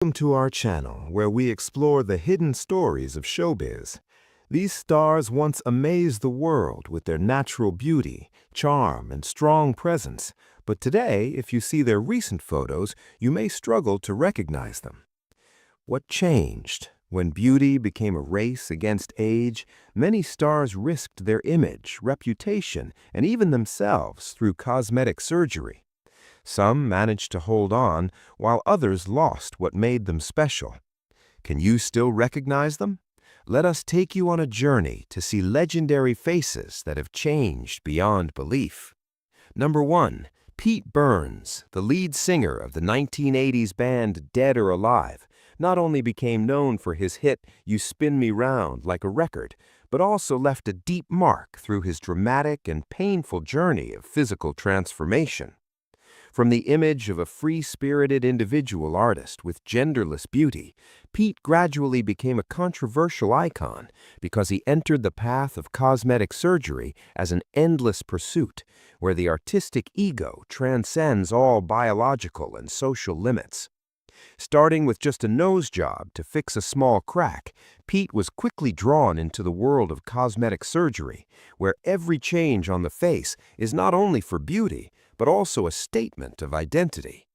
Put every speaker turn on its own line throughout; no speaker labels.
Welcome to our channel, where we explore the hidden stories of showbiz. These stars once amazed the world with their natural beauty, charm, and strong presence, but today, if you see their recent photos, you may struggle to recognize them. What changed? When beauty became a race against age, many stars risked their image, reputation, and even themselves through cosmetic surgery. Some managed to hold on, while others lost what made them special. Can you still recognize them? Let us take you on a journey to see legendary faces that have changed beyond belief. Number 1. Pete Burns, the lead singer of the 1980s band Dead or Alive, not only became known for his hit "You Spin Me Round Like a Record," but also left a deep mark through his dramatic and painful journey of physical transformation. From the image of a free-spirited individual artist with genderless beauty, Pete gradually became a controversial icon because he entered the path of cosmetic surgery as an endless pursuit, where the artistic ego transcends all biological and social limits. Starting with just a nose job to fix a small crack, Pete was quickly drawn into the world of cosmetic surgery, where every change on the face is not only for beauty, but also a statement of identity.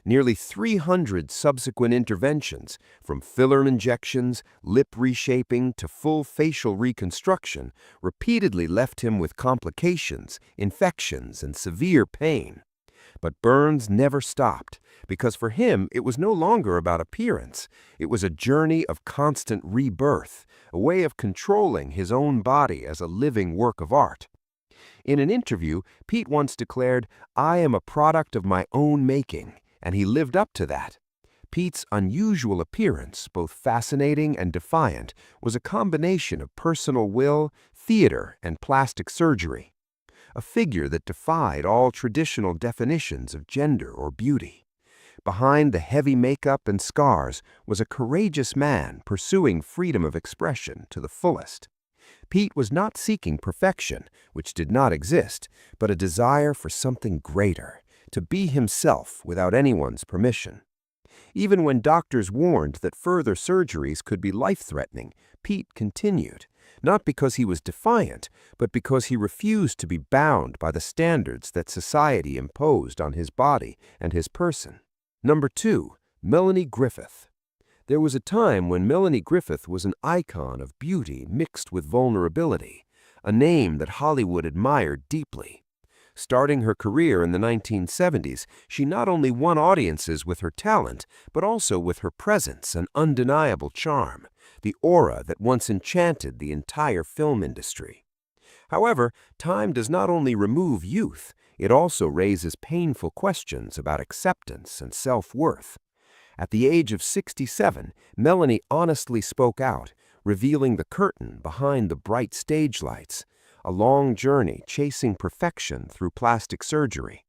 Nearly 300 subsequent interventions, from filler injections, lip reshaping, to full facial reconstruction, repeatedly left him with complications, infections, and severe pain. But Burns never stopped, because for him it was no longer about appearance. It was a journey of constant rebirth, a way of controlling his own body as a living work of art. In an interview, Pete once declared, "I am a product of my own making," and he lived up to that. Pete's unusual appearance, both fascinating and defiant, was a combination of personal will, theater, and plastic surgery. A figure that defied all traditional definitions of gender or beauty. Behind the heavy makeup and scars was a courageous man pursuing freedom of expression to the fullest. Pete was not seeking perfection, which did not exist, but a desire for something greater, to be himself without anyone's permission. Even when doctors warned that further surgeries could be life-threatening, Pete continued, not because he was defiant, but because he refused to be bound by the standards that society imposed on his body and his person. Number 2. Melanie Griffith. There was a time when Melanie Griffith was an icon of beauty mixed with vulnerability, a name that Hollywood admired deeply. Starting her career in the 1970s, she not only won audiences with her talent, but also with her presence and undeniable charm, the aura that once enchanted the entire film industry. However, time does not only remove youth, it also raises painful questions about acceptance and self-worth. At the age of 67, Melanie honestly spoke out, revealing the curtain behind the bright stage lights, a long journey chasing perfection through plastic surgery.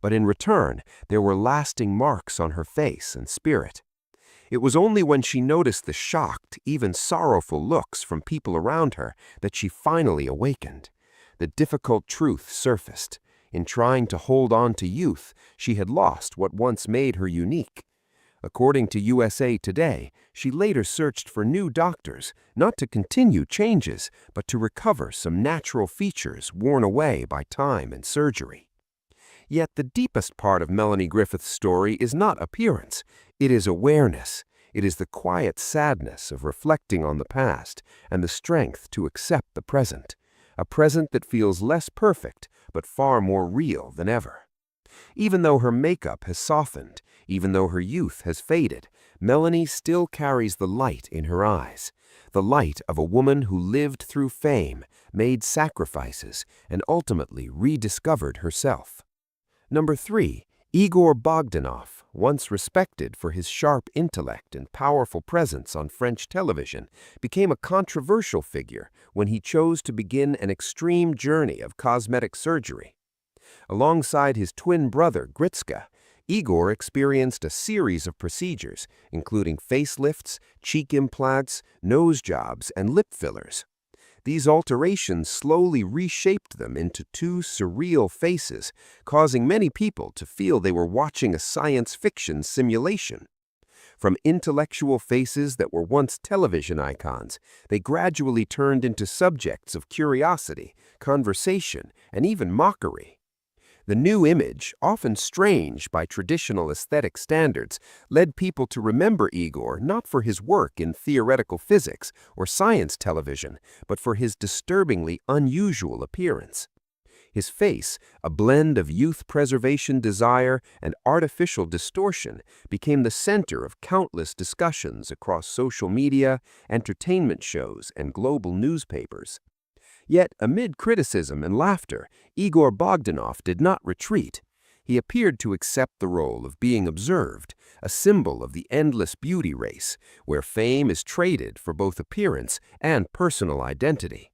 But in return, there were lasting marks on her face and spirit. It was only when she noticed the shocked, even sorrowful looks from people around her that she finally awakened. The difficult truth surfaced. In trying to hold on to youth, she had lost what once made her unique. According to USA Today, she later searched for new doctors, not to continue changes, but to recover some natural features worn away by time and surgery. Yet the deepest part of Melanie Griffith's story is not appearance. It is awareness. It is the quiet sadness of reflecting on the past and the strength to accept the present, a present that feels less perfect, but far more real than ever. Even though her makeup has softened, even though her youth has faded, Melanie still carries the light in her eyes, the light of a woman who lived through fame, made sacrifices, and ultimately rediscovered herself. Number 3. Igor Bogdanov, once respected for his sharp intellect and powerful presence on French television, became a controversial figure when he chose to begin an extreme journey of cosmetic surgery. Alongside his twin brother, Gritska, Igor experienced a series of procedures, including facelifts, cheek implants, nose jobs, and lip fillers. These alterations slowly reshaped them into two surreal faces, causing many people to feel they were watching a science fiction simulation.
From intellectual faces that were once television icons, they gradually turned into subjects of curiosity, conversation, and even mockery. The new image, often strange by traditional aesthetic standards, led people to remember Igor not for his work in theoretical physics or science television, but for his disturbingly unusual appearance. His face, a blend of youth preservation desire and artificial distortion, became the center of countless discussions across social media, entertainment shows, and global newspapers. Yet, amid criticism and laughter, Igor Bogdanov did not retreat. He appeared to accept the role of being observed, a symbol of the endless beauty race, where fame is traded for both appearance and personal identity.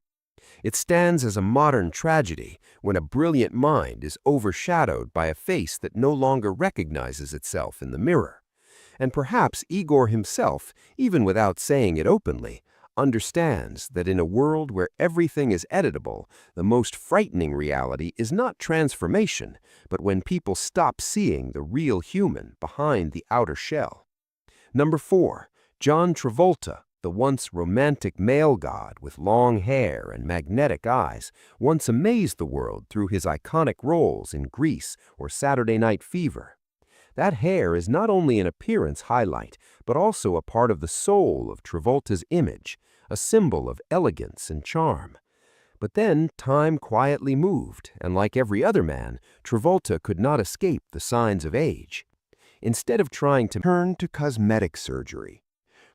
It stands as a modern tragedy when a brilliant mind is overshadowed by a face that no longer recognizes itself in the mirror. And perhaps Igor himself, even without saying it openly, understands that in a world where everything is editable, the most frightening reality is not transformation, but when people stop seeing the real human behind the outer shell. Number 4. John Travolta, the once romantic male god with long hair and magnetic eyes, once amazed the world through his iconic roles in Grease or Saturday Night Fever. That hair is not only an appearance highlight, but also a part of the soul of Travolta's image, a symbol of elegance and charm. But then time quietly moved, and like every other man, Travolta could not escape the signs of age. Instead of trying to turn to cosmetic surgery,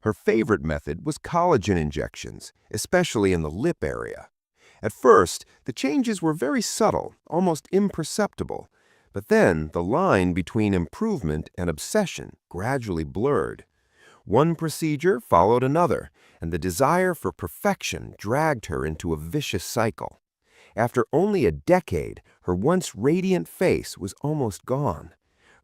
her favorite method was collagen injections, especially in the lip area. At first, the changes were very subtle, almost imperceptible. But then the line between improvement and obsession gradually blurred. One procedure followed another, and the desire for perfection dragged her into a vicious cycle. After only a decade, her once radiant face was almost gone.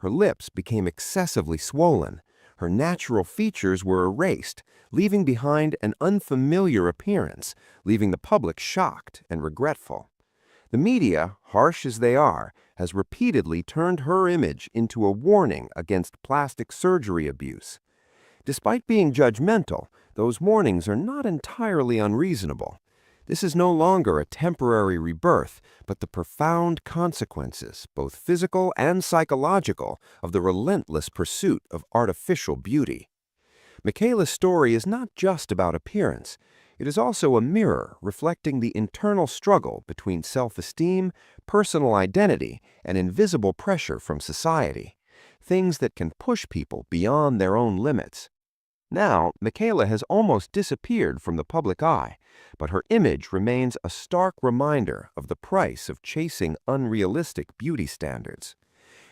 Her lips became excessively swollen. Her natural features were erased, leaving behind an unfamiliar appearance, leaving the public shocked and regretful. The media, harsh as they are, has repeatedly turned her image into a warning against plastic surgery abuse. Despite being judgmental, those warnings are not entirely unreasonable. This is no longer a temporary rebirth, but the profound consequences, both physical and psychological, of the relentless pursuit of artificial beauty. Michaela's story is not just about appearance. It is also a mirror reflecting the internal struggle between self-esteem, personal identity, and invisible pressure from society, things that can push people beyond their own limits. Now, Michaela has almost disappeared from the public eye, but her image remains a stark reminder of the price of chasing unrealistic beauty standards.